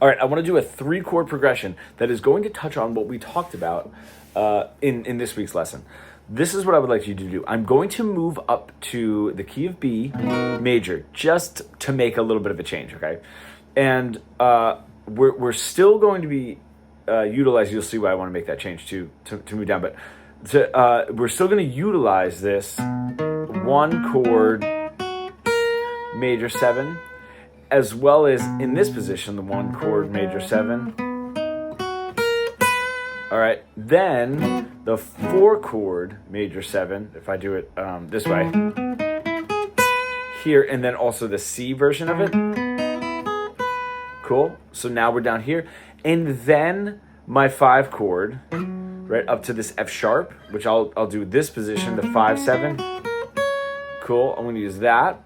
All right, I want to do a 3-chord progression that is going to touch on what we talked about in this week's lesson. This is what I would like you to do. I'm going to move up to the key of B major just to make a little bit of a change, okay? And we're still going to be utilizing, you'll see why I want to make that change to move down, but we're still going to utilize this 1-chord major 7, as well as in this position, the 1-chord major 7. All right, then the 4-chord major 7, if I do it this way, here, and then also the C version of it. Cool, so now we're down here. And then my 5-chord, right, up to this F sharp, which I'll do this position, the 5-7. Cool, I'm gonna use that.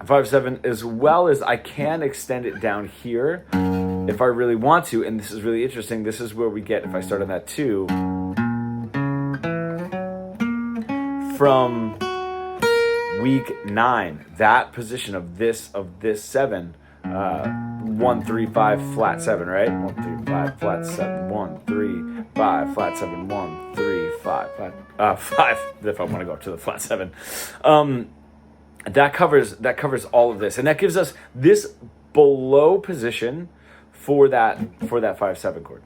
5-7, as well as I can extend it down here if I really want to, and this is really interesting. This is where we get, if I start on that 2, from week 9, that position of this 7, 1 3 5 flat 7, right? 1 3 5 flat 7, 1 3 5 flat 7, 1 3 5 5 if I want to go up to the flat 7. That covers all of this, and that gives us this below position for that 5-7 chord.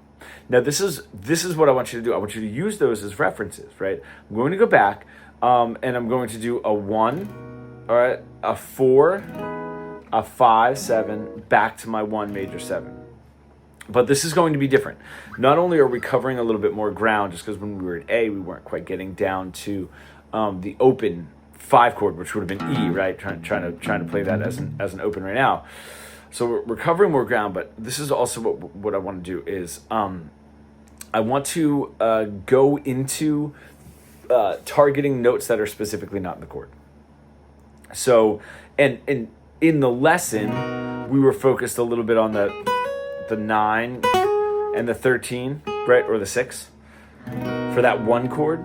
Now this is what I want you to do. I want you to use those as references, right? I'm going to go back, and I'm going to do a 1, all right, a 4, a 5-7, back to my 1 major 7. But this is going to be different. Not only are we covering a little bit more ground, just because when we were at A, we weren't quite getting down to the open 5 chord, which would have been E, right? Trying to play that as an open right now. So we're covering more ground, but this is also what I want to do is I want to go into targeting notes that are specifically not in the chord. So and in the lesson we were focused a little bit on the 9 and the 13, right, or the 6 for that 1 chord,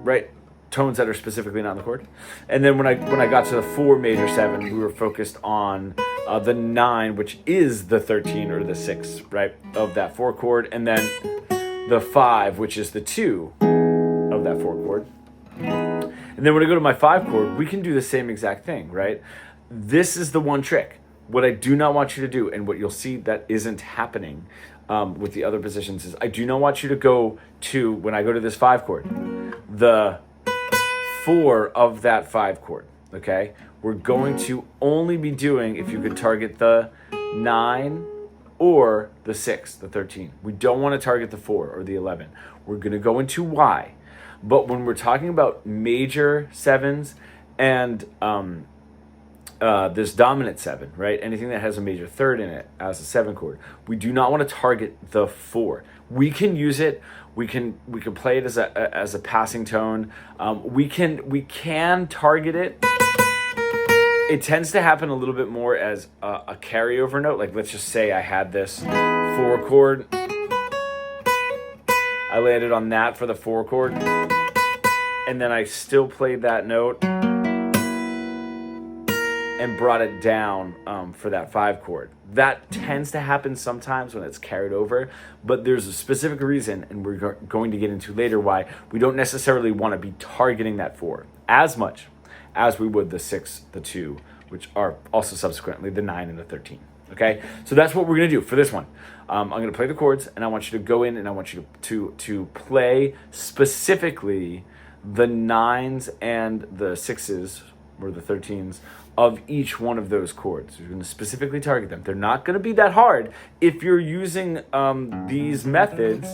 right? Tones that are specifically not in the chord. And then when I got to the 4 major 7, we were focused on the 9, which is the 13 or the 6, right, of that 4 chord, and then the 5, which is the 2 of that 4 chord. And then when I go to my 5 chord, we can do the same exact thing, right? This is the one trick. What I do not want you to do, and what you'll see that isn't happening with the other positions, is I do not want you to go to, when I go to this 5 chord, the 4 of that 5 chord, okay? We're going to only be doing, if you could target the 9 or the 6, the 13. We don't want to target the 4 or the 11. We're going to go into Y. But when we're talking about major 7s and this dominant 7, right? Anything that has a major 3rd in it as a 7 chord, we do not want to target the 4. We can use it. We can play it as a passing tone. We can target it. It tends to happen a little bit more as a carryover note. Like, let's just say I had this 4 chord. I landed on that for the 4 chord, and then I still played that note and brought it down for that 5 chord. That tends to happen sometimes when it's carried over, but there's a specific reason, and we're going to get into later why we don't necessarily want to be targeting that 4 as much as we would the 6, the 2, which are also subsequently the 9 and the 13. Okay, so that's what we're going to do for this one. I'm going to play the chords, and I want you to go in and I want you to play specifically the 9s and the 6s or the 13s of each one of those chords. You're going to specifically target them. They're not going to be that hard if you're using these methods,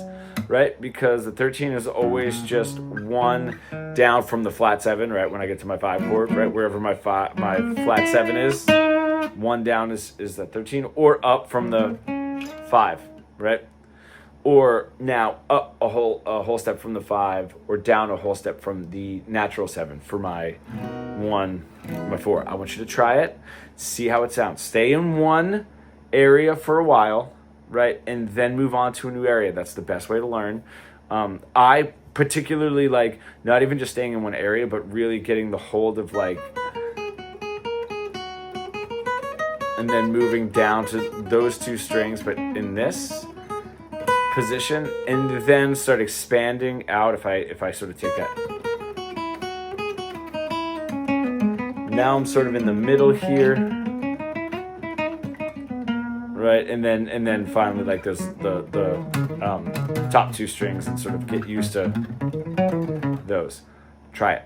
right? Because the 13 is always just 1 down from the flat 7, right? When I get to my 5 chord, right? Wherever my flat 7 is, 1 down is the 13, or up from the 5, right? Or now up a whole step from the 5, or down a whole step from the natural 7 for my 1, my 4. I want you to try it, see how it sounds. Stay in one area for a while, right? And then move on to a new area. That's the best way to learn. I particularly like not even just staying in one area, but really getting the hold of like and then moving down to those two strings, but in this position, and then start expanding out. If I sort of take that, now I'm sort of in the middle here, right? And then finally, like the top two strings, and sort of get used to those. Try it.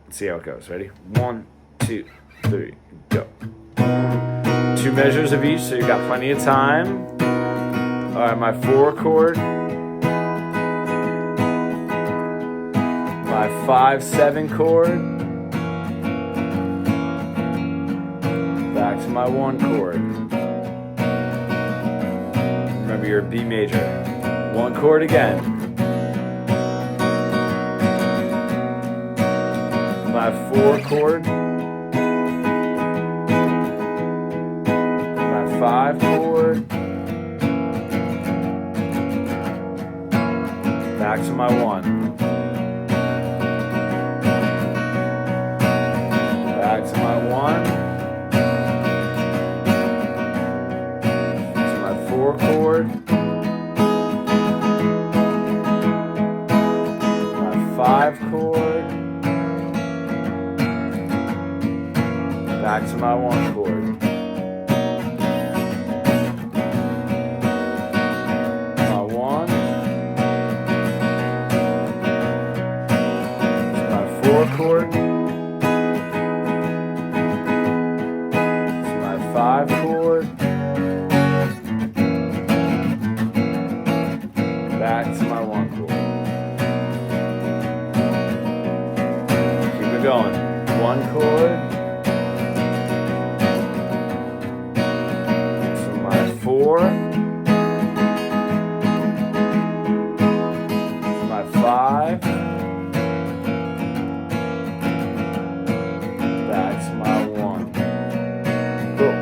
Let's see how it goes. Ready? 1, 2, 3, go. 2 measures of each, so you've got plenty of time. All right, my 4 chord, my 5/7 chord, back to my 1 chord. Remember your B major. 1 chord again. My 4 chord, my 5 chord, back to my 1, back to my 1, to my 4 chord, my 5 chord, back to my 1 chord. My 1. To my 4 chord. To my 5 chord. Back to my 1 chord. Keep it going. 1 chord. 4, my 5, back to my 1. Cool.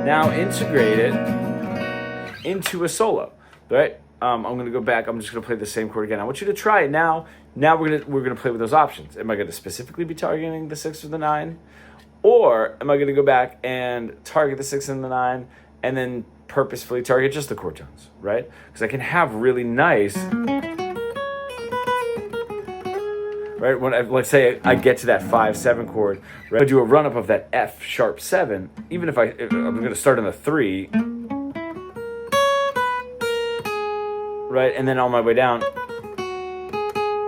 Now integrate it into a solo, right? I'm going to go back. I'm just going to play the same chord again. I want you to try it now. Now we're going to play with those options. Am I going to specifically be targeting the 6 or the 9? Or am I going to go back and target the 6 and the 9 and then purposefully target just the chord tones, right? Because I can have really nice, right? When let's say I get to that 5/7 chord, right? I do a run up of that F sharp 7, even if I'm going to start on the 3, right? And then on my way down,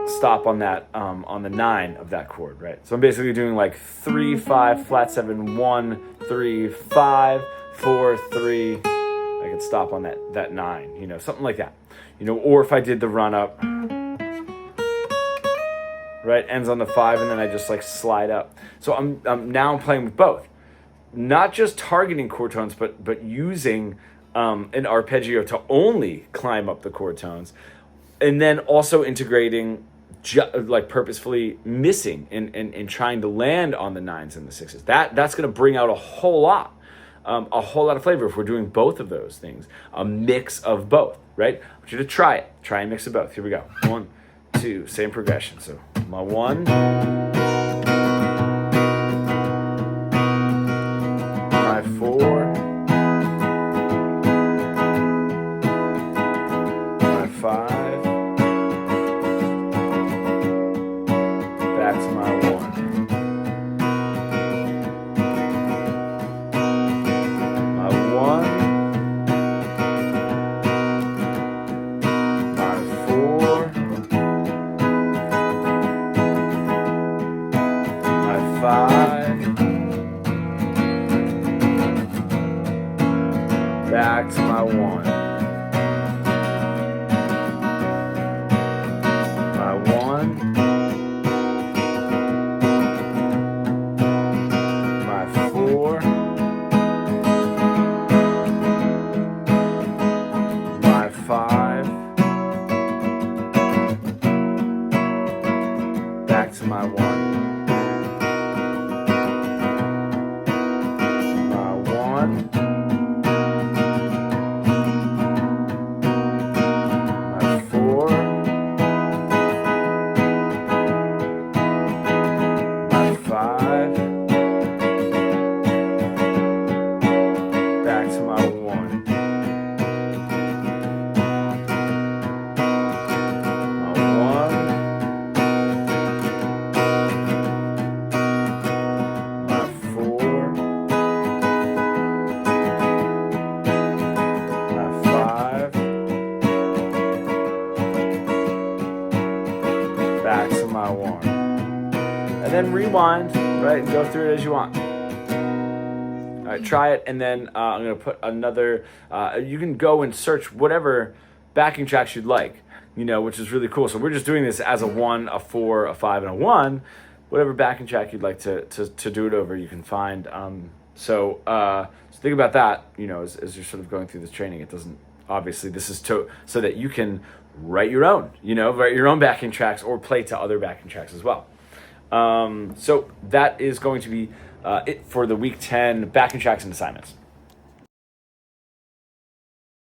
stop on that on the 9 of that chord, right? So I'm basically doing like 3, 5, flat 7, 1, 3, 5, 4, 3. I could stop on that 9, you know, something like that, you know. Or if I did the run up, right, ends on the 5, and then I just like slide up. So I'm now playing with both, not just targeting chord tones, but using an arpeggio to only climb up the chord tones, and then also integrating like purposefully missing and trying to land on the 9s and the 6s. That's going to bring out a whole lot of flavor if we're doing both of those things, a mix of both, right? I want you to try it. Try and mix of both. Here we go. 1, 2, same progression. So my 1, my 4, my 5, back to my 1. My 1, my 4, my 5, back to my 1. My 1, my 4, my 5, back to my 1. My 1, then rewind, right, and go through it as you want. All right, try it, and then I'm going to put another, you can go and search whatever backing tracks you'd like, which is really cool. So we're just doing this as a 1, a 4, a 5, and a 1. Whatever backing track you'd like to do it over, you can find. So think about that, as you're sort of going through this training. It doesn't, obviously, this is so that you can write your own, write your own backing tracks or play to other backing tracks as well. So that is going to be it for the week 10 backing tracks and assignments.